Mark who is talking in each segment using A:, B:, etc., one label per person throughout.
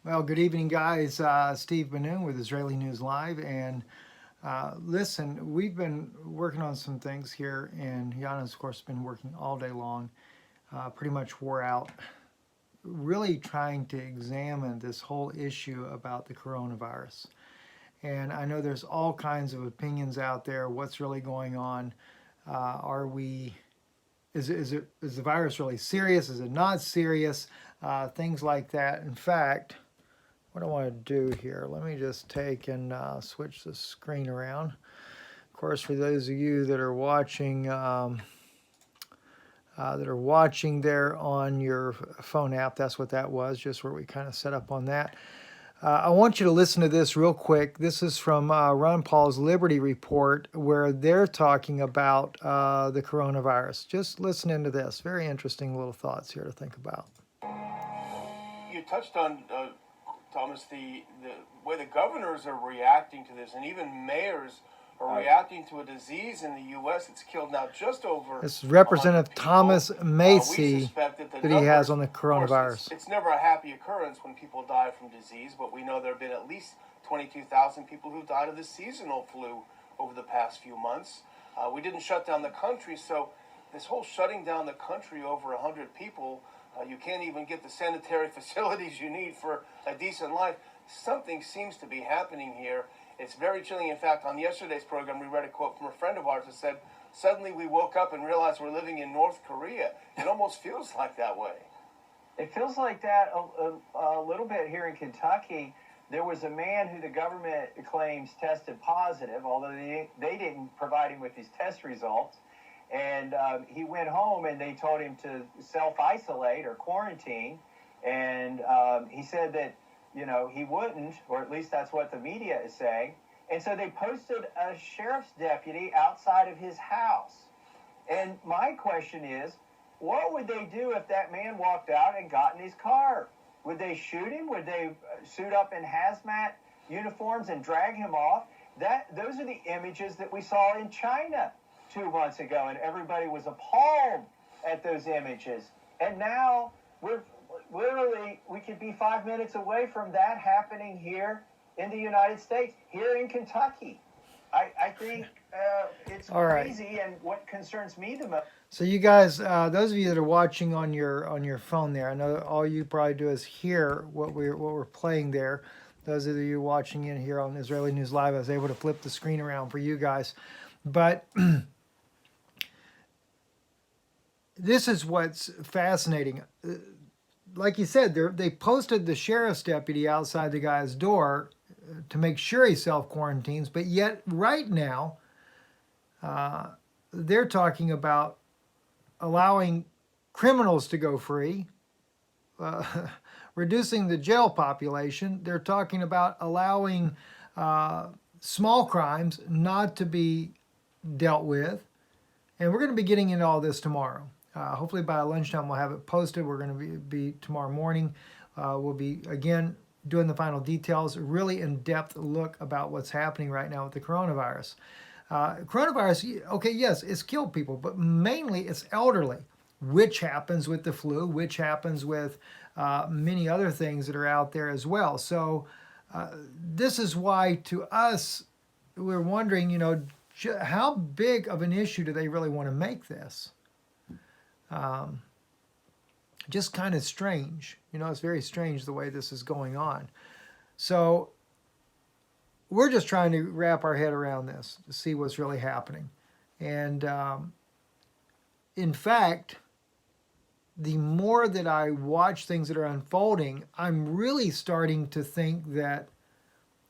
A: Well, good evening, guys. Steve Benoon with Israeli News Live. And listen, we've been working on some things here, and Yana's, of course, been working all day long, pretty much wore out, really trying to examine this whole issue about the coronavirus. And I know there's all kinds of opinions out there. What's really going on? Are we is the virus really serious? Is it not serious? Things like that. In fact, what I want to do here, let me just take and switch the screen around. Of course, for those of you that are watching there on your phone app, that's what that was, just where we kind of set up on that. I want you to listen to this real quick. This is from Ron Paul's Liberty Report, where they're talking about the coronavirus. Just listen into this. Very interesting little thoughts here to think about.
B: You touched on, Thomas, the way the governors are reacting to this, and even mayors are reacting to a disease in the U.S. that's killed now just over.
A: This is Representative Thomas Macy that he has on the coronavirus.
B: It's never a happy occurrence when people die from disease, but we know there have been at least 22,000 people who died of the seasonal flu over the past few months. We didn't shut down the country, so this whole shutting down the country over 100 people, you can't even get the sanitary facilities you need for a decent life. Something seems to be happening here. It's very chilling. In fact, on yesterday's program, we read a quote from a friend of ours that said, "Suddenly we woke up and realized we're living in North Korea." It almost feels like that way.
C: It feels like that a little bit here in Kentucky. There was a man who the government claims tested positive, although they didn't provide him with his test results. And he went home and they told him to self-isolate or quarantine. And he said that, he wouldn't, or at least that's what the media is saying. And so they posted a sheriff's deputy outside of his house. And my question is, what would they do if that man walked out and got in his car? Would they shoot him? Would they suit up in hazmat uniforms and drag him off? Those are the images that we saw in China 2 months ago, and everybody was appalled at those images. And now we could be 5 minutes away from that happening here in the United States, here in Kentucky. I think it's crazy, and what concerns me the most.
A: So you guys, those of you that are watching on your phone there, I know all you probably do is hear what we're playing there. Those of you watching in here on Israeli News Live, I was able to flip the screen around for you guys. But this is what's fascinating. Like you said, they posted the sheriff's deputy outside the guy's door to make sure he self-quarantines, but yet right now they're talking about allowing criminals to go free, reducing the jail population. They're talking about allowing small crimes not to be dealt with. And we're going to be getting into all this tomorrow. Hopefully by lunchtime we'll have it posted. We're going to be tomorrow morning. We'll be, again, doing the final details, really in-depth look about what's happening right now with the coronavirus. Coronavirus, okay, yes, it's killed people, but mainly it's elderly, which happens with the flu, which happens with many other things that are out there as well. So this is why, to us, we're wondering, how big of an issue do they really want to make this? Just kind of strange. It's very strange the way this is going on. So we're just trying to wrap our head around this to see what's really happening. And in fact, the more that I watch things that are unfolding, I'm really starting to think that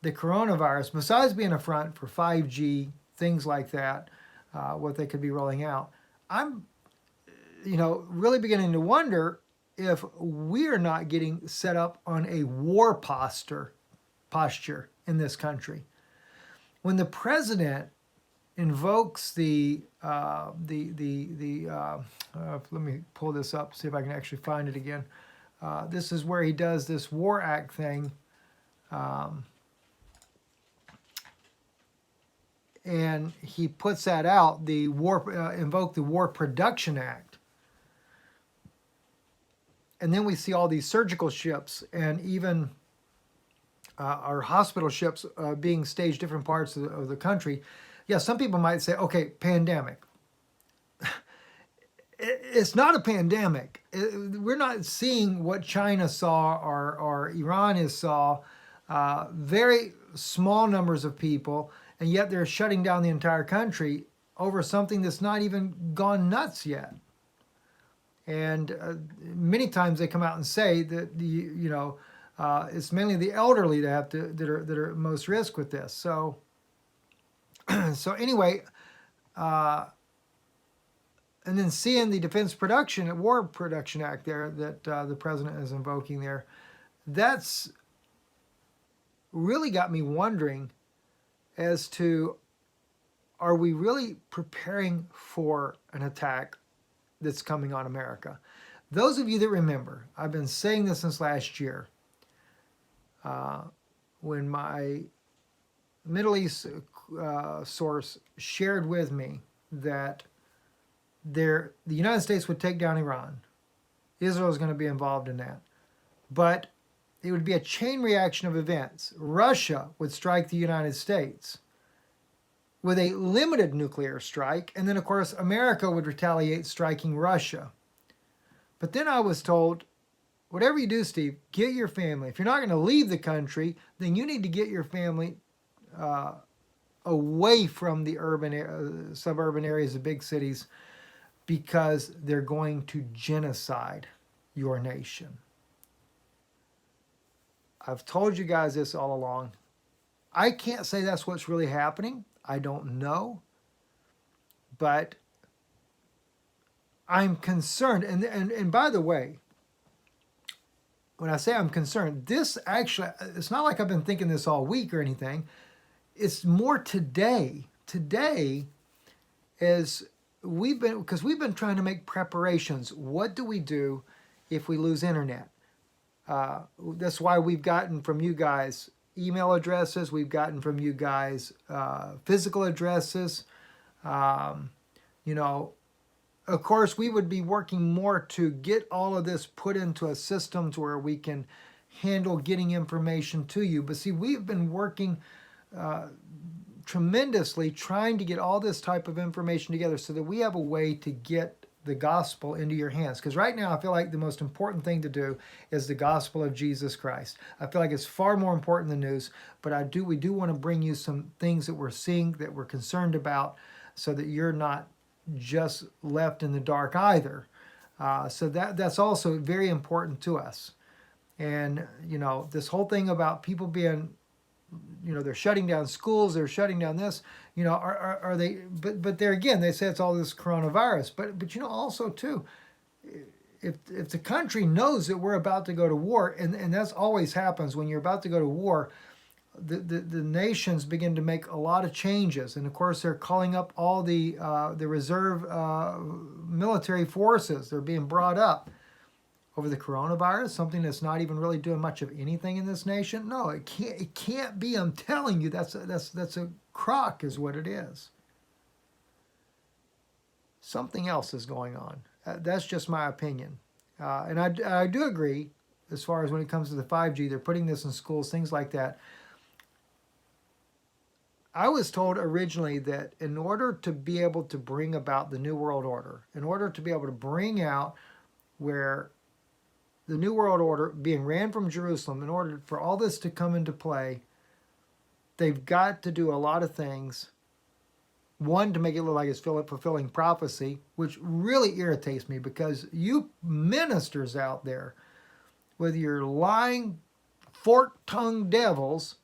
A: the coronavirus, besides being a front for 5G, things like that, what they could be rolling out, I'm really beginning to wonder if we are not getting set up on a war posture in this country. When the president invokes let me pull this up, see if I can actually find it again. This is where he does this War Act thing. And he puts that out, invoke the War Production Act. And then we see all these surgical ships and even our hospital ships being staged different parts of the country, yeah, some people might say, okay, pandemic. It's not a pandemic. We're not seeing what China saw or Iran has saw. Very small numbers of people, and yet they're shutting down the entire country over something that's not even gone nuts yet. And many times they come out and say that it's mainly the elderly that are at most risk with this. So so anyway, and then seeing the War Production Act there that the president is invoking there, that's really got me wondering as to, are we really preparing for an attack that's coming on America? Those of you that remember, I've been saying this since last year, when my Middle East source shared with me that the United States would take down Iran. Israel is going to be involved in that. But it would be a chain reaction of events. Russia would strike the United States with a limited nuclear strike, and then, of course, America would retaliate, striking Russia. But then I was told, whatever you do, Steve, get your family. If you're not going to leave the country, then you need to get your family away from the suburban areas of big cities, because they're going to genocide your nation. I've told you guys this all along. I can't say that's what's really happening. I don't know. But I'm concerned. And by the way, when I say I'm concerned, this actually, it's not like I've been thinking this all week or anything. It's more today. Today is we've been trying to make preparations. What do we do if we lose internet? That's why we've gotten from you guys email addresses. We've gotten from you guys physical addresses. Of course, we would be working more to get all of this put into a system to where we can handle getting information to you. But see, we've been working tremendously trying to get all this type of information together so that we have a way to get the gospel into your hands. Because right now I feel like the most important thing to do is the gospel of Jesus Christ. I feel like it's far more important than news, but we do want to bring you some things that we're seeing, that we're concerned about, so that you're not just left in the dark either. So that's also very important to us. And this whole thing about people being, they're shutting down schools, they're shutting down this, are they, but there again, they say it's all this coronavirus, but also too, if the country knows that we're about to go to war, and that's always happens when you're about to go to war, the nations begin to make a lot of changes, and of course they're calling up all the reserve military forces. They're being brought up over the coronavirus, something that's not even really doing much of anything in this nation. No, it can't be. I'm telling you, that's a crock is what it is. Something else is going on. That's just my opinion. And I do agree, as far as when it comes to the 5G, they're putting this in schools, things like that. I was told originally that in order to be able to bring about the New World Order, in order to be able to bring out where the New World Order being ran from Jerusalem, in order for all this to come into play, they've got to do a lot of things. One, to make it look like it's fulfilling prophecy, which really irritates me, because you ministers out there with your lying, fork-tongued devils,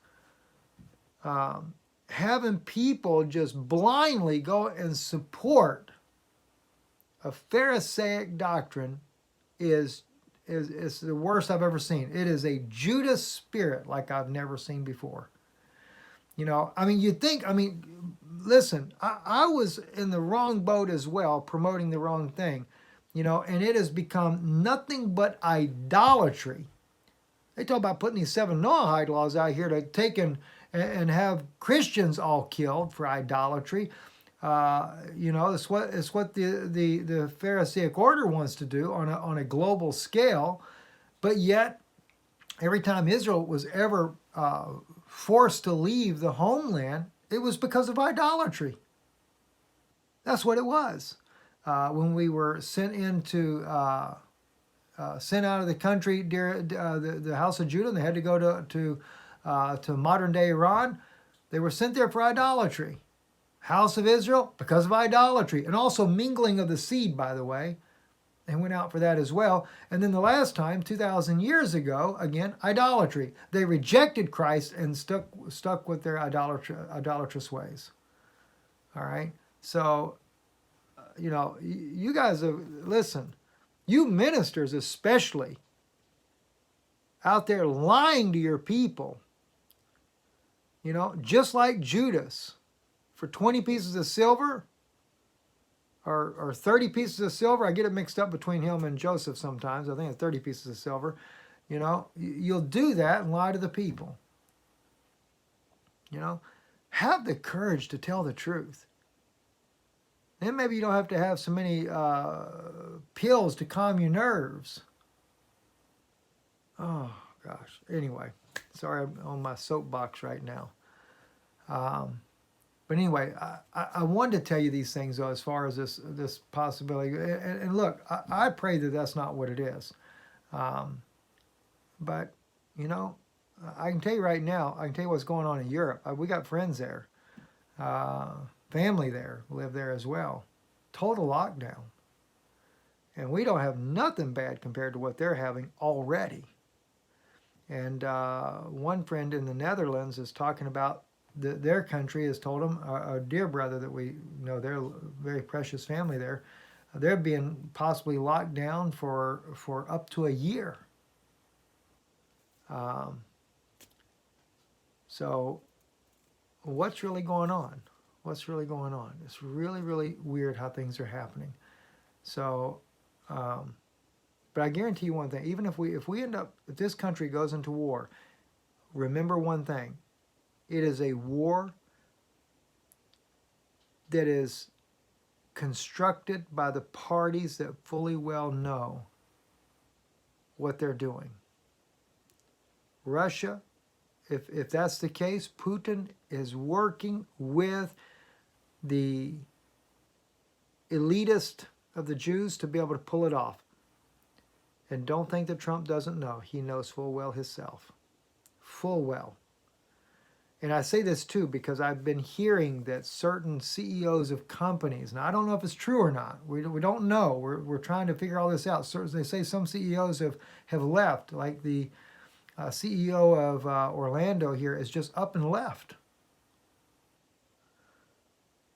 A: having people just blindly go and support a Pharisaic doctrine is the worst I've ever seen. It is a Judas spirit like I've never seen before. You'd think, listen, I was in the wrong boat as well, promoting the wrong thing, and it has become nothing but idolatry. They talk about putting these 7 Noahide laws out here to take and have Christians all killed for idolatry. It's what the Pharisaic order wants to do on a global scale, but yet every time Israel was ever forced to leave the homeland, it was because of idolatry. That's what it was. When we were sent sent out of the country, the house of Judah, and they had to go to modern day Iran, they were sent there for idolatry. House of Israel, because of idolatry, and also mingling of the seed, by the way. They went out for that as well. And then the last time, 2,000 years ago, again, idolatry. They rejected Christ and stuck with their idolatrous ways. All right? So, you guys have, listen, you ministers especially, out there lying to your people, just like Judas, for 20 pieces of silver, or 30 pieces of silver. I get it mixed up between him and Joseph sometimes. I think it's 30 pieces of silver. You'll do that and lie to the people. Have the courage to tell the truth. Then maybe you don't have to have so many pills to calm your nerves. Oh, gosh. Anyway, sorry, I'm on my soapbox right now. But anyway, I wanted to tell you these things, though, as far as this possibility. And look, I pray that that's not what it is. But, I can tell you right now, I can tell you what's going on in Europe. We got friends there, family there, live there as well. Total lockdown. And we don't have nothing bad compared to what they're having already. And one friend in the Netherlands is talking about their country has told them, a dear brother that we know, they're a very precious family there, they're being possibly locked down for up to a year. So what's really going on? What's really going on? It's really, really weird how things are happening. So, but I guarantee you one thing, even if this country goes into war, remember one thing. It is a war that is constructed by the parties that fully well know what they're doing. Russia, if that's the case, Putin is working with the elitist of the Jews to be able to pull it off. And don't think that Trump doesn't know. He knows full well himself. Full well. And I say this too because I've been hearing that certain CEOs of companies, and I don't know if it's true or not. We don't know. We're trying to figure all this out. So they say some CEOs have left, like the CEO of Orlando here is just up and left.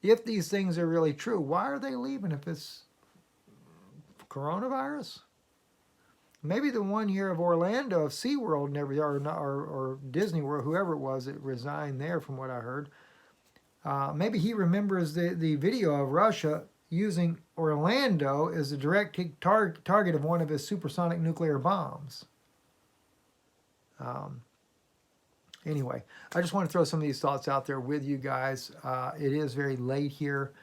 A: If these things are really true, why are they leaving if it's coronavirus? Maybe the one here of Orlando, of SeaWorld and everything, or Disney World, whoever it was that resigned there from what I heard, maybe he remembers the video of Russia using Orlando as a direct target of one of his supersonic nuclear bombs. Anyway, I just want to throw some of these thoughts out there with you guys. It is very late here.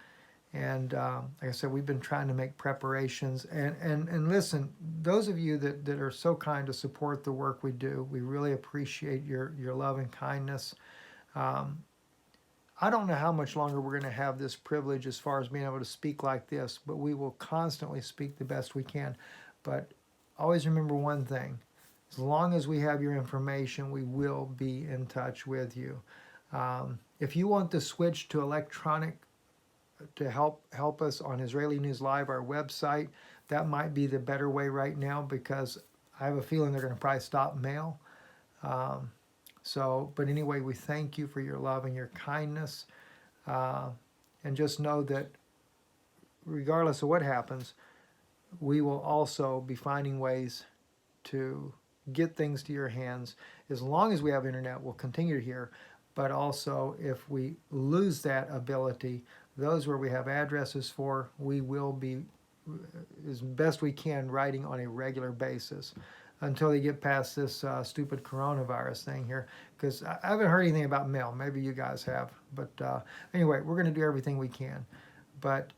A: And like I said, we've been trying to make preparations. And listen, those of you that are so kind to support the work we do, we really appreciate your love and kindness. I don't know how much longer we're going to have this privilege as far as being able to speak like this, but we will constantly speak the best we can. But always remember one thing. As long as we have your information, we will be in touch with you. If you want to switch to electronic to help us on Israeli News Live, our website, that might be the better way right now because I have a feeling they're going to probably stop mail. But anyway, we thank you for your love and your kindness. And just know that regardless of what happens, we will also be finding ways to get things to your hands. As long as we have internet, we'll continue to hear. But also, if we lose that ability, those where we have addresses for, we will be, as best we can, writing on a regular basis until they get past this stupid coronavirus thing here. Because I haven't heard anything about mail. Maybe you guys have. But anyway, we're going to do everything we can. But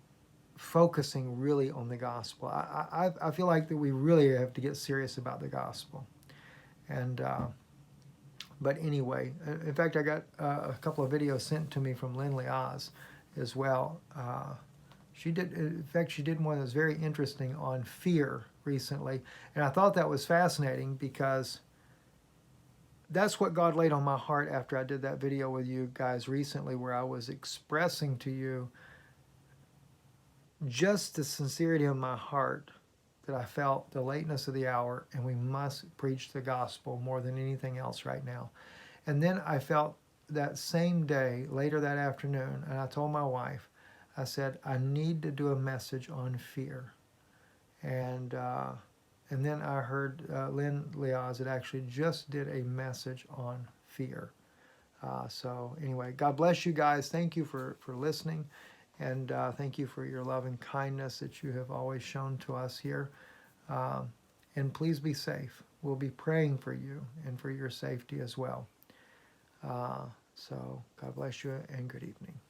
A: focusing really on the gospel. I feel like that we really have to get serious about the gospel. And but anyway, in fact, I got a couple of videos sent to me from Lindley Oz as well. She did, in fact, she did one that was very interesting on fear recently, and I thought that was fascinating because that's what God laid on my heart after I did that video with you guys recently, where I was expressing to you just the sincerity of my heart that I felt the lateness of the hour, and we must preach the gospel more than anything else right now. And then I felt that same day, later that afternoon, and I told my wife, I said, I need to do a message on fear. And then I heard Lynn Leoz that actually just did a message on fear. So anyway, God bless you guys. Thank you for listening. And thank you for your love and kindness that you have always shown to us here. And please be safe. We'll be praying for you and for your safety as well. So God bless you and good evening.